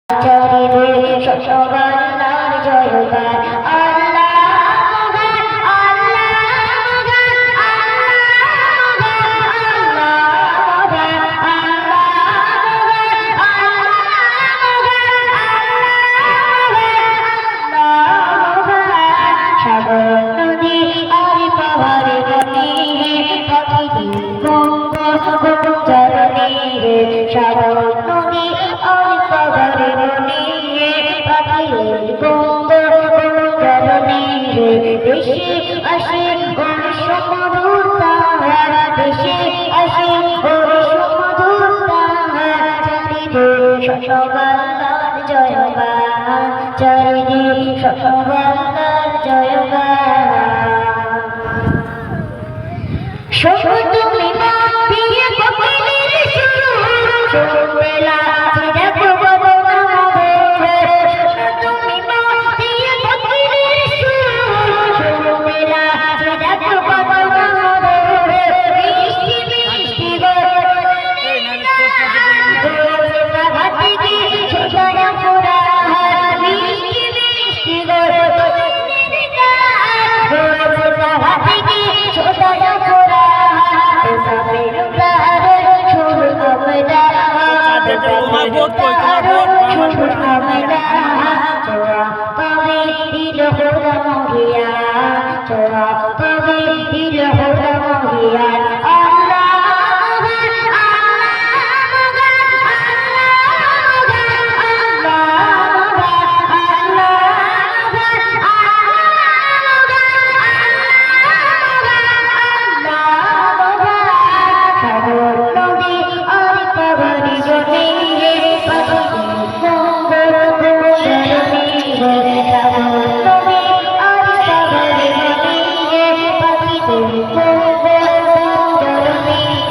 চারিদিকে সবার জয়গান আল্লাহ মহান আল্লাহ মহান আল্লাহ মহান সাগর নদী আর পাহাড়ে বনে পাখি চরণে সাগর নদী আর পাহাড়ে বনে পাখি চরণে দেশে আসে সমধুর তাহার দেশে আসে সমধুর তাহার চারিদিকে সবার জয়গান চারিদিকে সবার জয়গান তুমি মা দিয়ে কোকিলের সুর বেলা দেখো বাবা তুমি মা দিয়ে কোকিলের সুর বেলা দেখো বাবা মিষ্টি মিষ্টি ঘাটি ছোটা পোড়া মিষ্টি মিষ্টি ঘাটি ছোটা পোড়া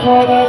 Oh